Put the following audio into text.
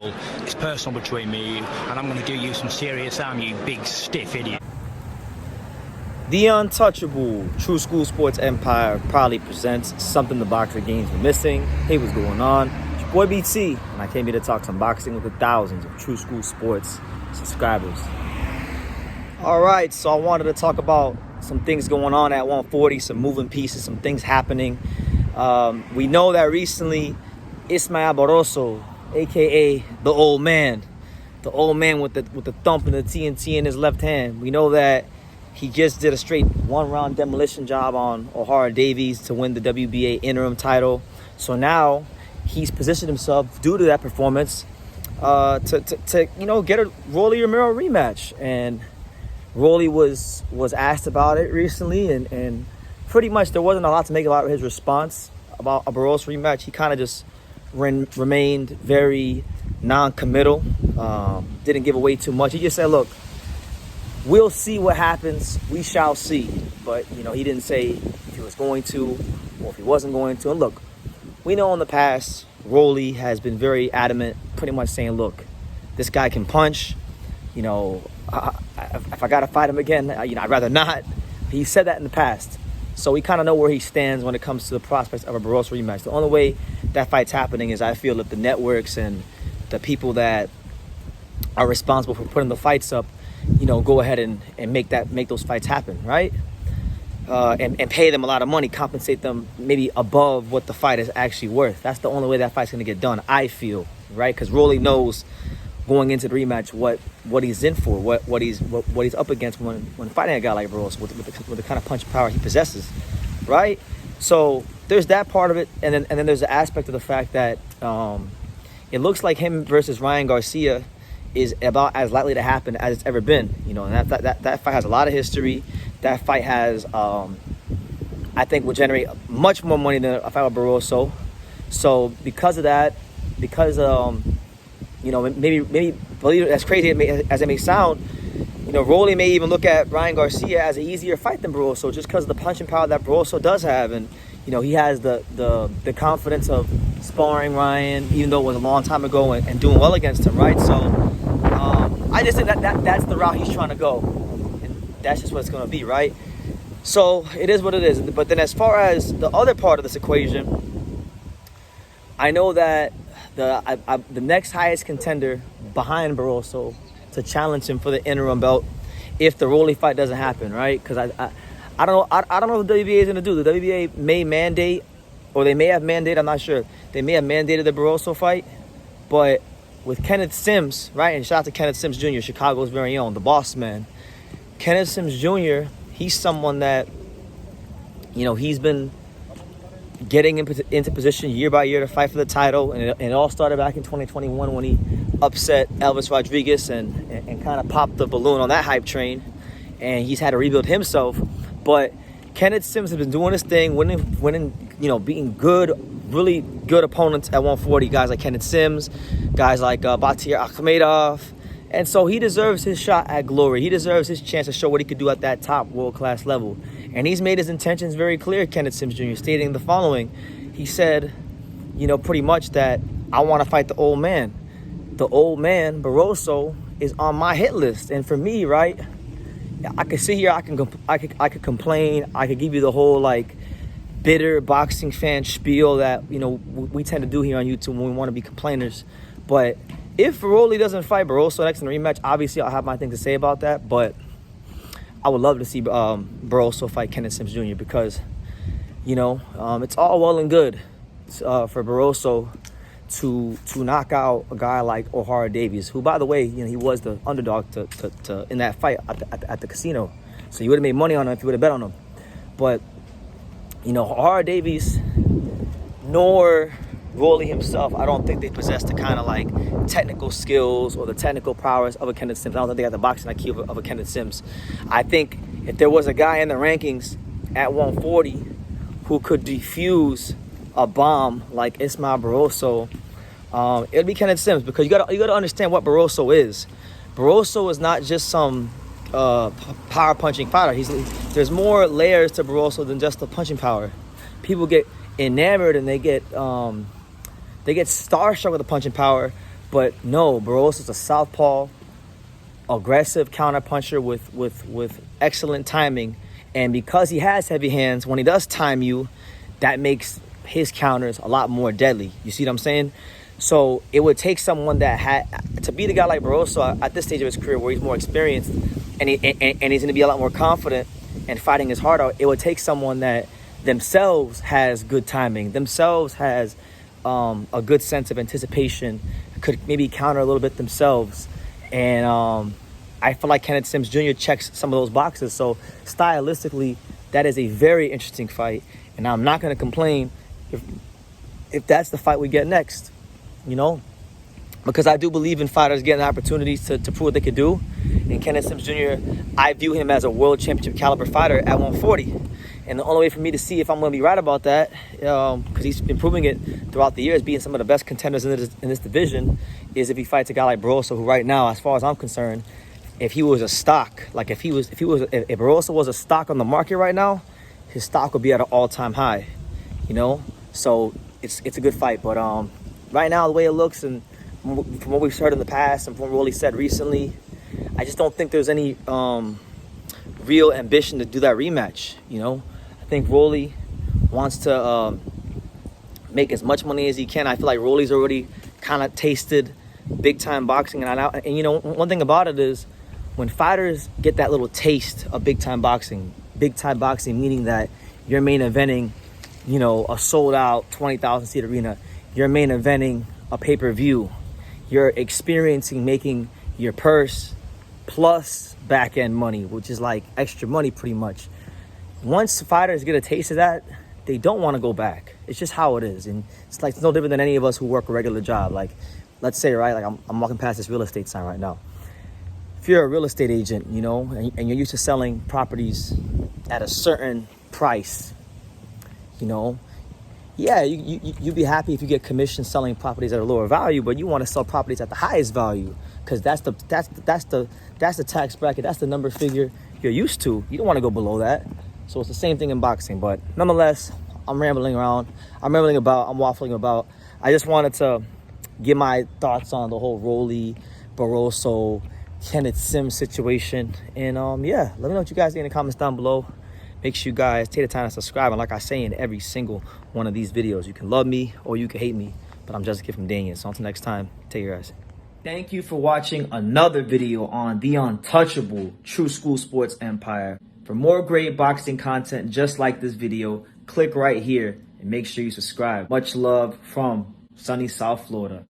It's personal between me and you, and I'm going to do you some serious harm, you big stiff idiot. The untouchable True School Sports Empire proudly presents something the boxer games were missing. Hey, what's going on? It's your boy BT, and I came here to talk some boxing with the thousands of True School Sports subscribers. All right, so I wanted to talk about some things going on at 140, some moving pieces, some things happening. We know that recently Ismael Barroso, aka the old man with the thump and the TNT in his left hand. We know that he just did a straight one-round demolition job on O'Hara Davies to win the WBA interim title. So now he's positioned himself, due to that performance, to get a Rolly Romero rematch. And Rolly was asked about it recently, and pretty much there wasn't a lot to make about his response about a Barroso rematch. He kind of just remained very non-committal, didn't give away too much. He just said, look, we'll see what happens, we shall see. But he didn't say if he was going to or if he wasn't going to. And look, we know in the past Rolly has been very adamant, pretty much saying, look, this guy can punch. If I gotta fight him again, I'd rather not. He said that in the past, so we kind of know where he stands when it comes to the prospects of a Barroso rematch. The only way that fight's happening is, I feel, that the networks and the people that are responsible for putting the fights up, go ahead and make those fights happen, right? And pay them a lot of money, compensate them maybe above what the fight is actually worth. That's the only way that fight's gonna get done, I feel, right? Because Rolly knows going into the rematch what he's in for, what he's up against when fighting a guy like Barroso with the kind of punch power he possesses, right? So there's that part of it, and then there's the aspect of the fact that it looks like him versus Ryan Garcia is about as likely to happen as it's ever been. And that fight has a lot of history. That fight has, I think, will generate much more money than a fight with Barroso. So because of that, maybe believe it, as crazy as it may sound, Rolly may even look at Ryan Garcia as an easier fight than Barroso, just because of the punching power that Barroso does have. And he has the confidence of sparring Ryan, even though it was a long time ago, and doing well against him, right? So I just think that's the route he's trying to go, and that's just what it's going to be, right? So it is what it is. But then as far as the other part of this equation, I know that the next highest contender behind Barroso to challenge him for the interim belt, if the Rolly fight doesn't happen, right? Because I don't know what the WBA is going to do. The WBA may mandate, or they may have mandated, I'm not sure. They may have mandated the Barroso fight, but with Kenneth Sims, right? And shout out to Kenneth Sims Jr., Chicago's very own, the boss man. Kenneth Sims Jr., he's someone that, he's been getting into position year by year to fight for the title, and it all started back in 2021 when he upset Elvis Rodriguez and kind of popped the balloon on that hype train, and he's had to rebuild himself. But Kenneth Sims has been doing his thing, winning, beating really good opponents at 140, guys like Kenneth Sims, guys like Batir Akhmedov. And so he deserves his shot at glory. He deserves his chance to show what he could do at that top world-class level. And he's made his intentions very clear, Kenneth Sims Jr., stating the following. He said, pretty much that I want to fight the old man. The old man, Barroso, is on my hit list. And for me, right, I could sit here, I could complain, I could give you the whole, bitter boxing fan spiel that, we tend to do here on YouTube when we want to be complainers. But if Rolly doesn't fight Barroso next in the rematch, obviously I'll have my thing to say about that. But I would love to see Barroso fight Kenneth Sims Jr. because, it's all well and good for Barroso to knock out a guy like O'Hara Davies, who, by the way, he was the underdog to in that fight at the casino. So you would have made money on him if you would have bet on him. But, O'Hara Davies nor Rolly himself, I don't think they possess the kind of technical skills or the technical prowess of a Kenneth Sims. I don't think they got the boxing IQ of a Kenneth Sims. I think if there was a guy in the rankings at 140 who could defuse a bomb like Ismael Barroso, it'd be Kenneth Sims, because you gotta understand what Barroso is. Barroso is not just some power punching fighter. There's more layers to Barroso than just the punching power. People get enamored and they get starstruck with the punching power, But no, Barroso's a southpaw, aggressive counterpuncher with excellent timing. And because he has heavy hands, when he does time you, that makes his counters a lot more deadly. You see what I'm saying? So it would take someone that had to beat a guy like Barroso at this stage of his career where he's more experienced and he's going to be a lot more confident and fighting his heart out. It would take someone that themselves has good timing, themselves has a good sense of anticipation, could maybe counter a little bit themselves. And I feel like Kenneth Sims Jr. checks some of those boxes. So stylistically, that is a very interesting fight. And I'm not going to complain if that's the fight we get next, you know, because I do believe in fighters getting opportunities to prove what they could do. And Kenneth Sims Jr., I view him as a world championship caliber fighter at 140. And the only way for me to see if I'm going to be right about that, because he's been proving it throughout the years, being some of the best contenders in this division, is if he fights a guy like Barroso, who right now, as far as I'm concerned, if he was a stock, like if Barroso was a stock on the market right now, his stock would be at an all-time high, you know. So it's a good fight, but right now the way it looks, and from what we've heard in the past and from what Rolly said recently, I just don't think there's any real ambition to do that rematch. You know, I think Rolly wants to make as much money as he can. I feel like Rolly's already kind of tasted big time boxing, and you know, one thing about it is when fighters get that little taste of big time boxing meaning that you're main eventing, you know, a sold out 20,000 seat arena, you're main eventing a pay-per-view, you're experiencing making your purse plus back end money, which is like extra money pretty much. Once fighters get a taste of that, they don't want to go back. It's just how it is. And it's like, it's no different than any of us who work a regular job. Like, let's say, right, like I'm walking past this real estate sign right now. If you're a real estate agent, you know, and you're used to selling properties at a certain price, you know, yeah, you'd be happy if you get commission selling properties at a lower value, but you want to sell properties at the highest value because that's the tax bracket, that's the number figure you're used to. You don't want to go below that. So it's the same thing in boxing. But nonetheless, I'm waffling about. I just wanted to give my thoughts on the whole Rolly, Barroso, Kenneth Sims situation. And yeah, let me know what you guys think in the comments down below. Make sure you guys take the time to subscribe. And like I say in every single one of these videos, you can love me or you can hate me, but I'm just a kid from Daniel. So until next time, take care, guys. Thank you for watching another video on the untouchable True School Sports Empire. For more great boxing content just like this video, click right here and make sure you subscribe. Much love from sunny South Florida.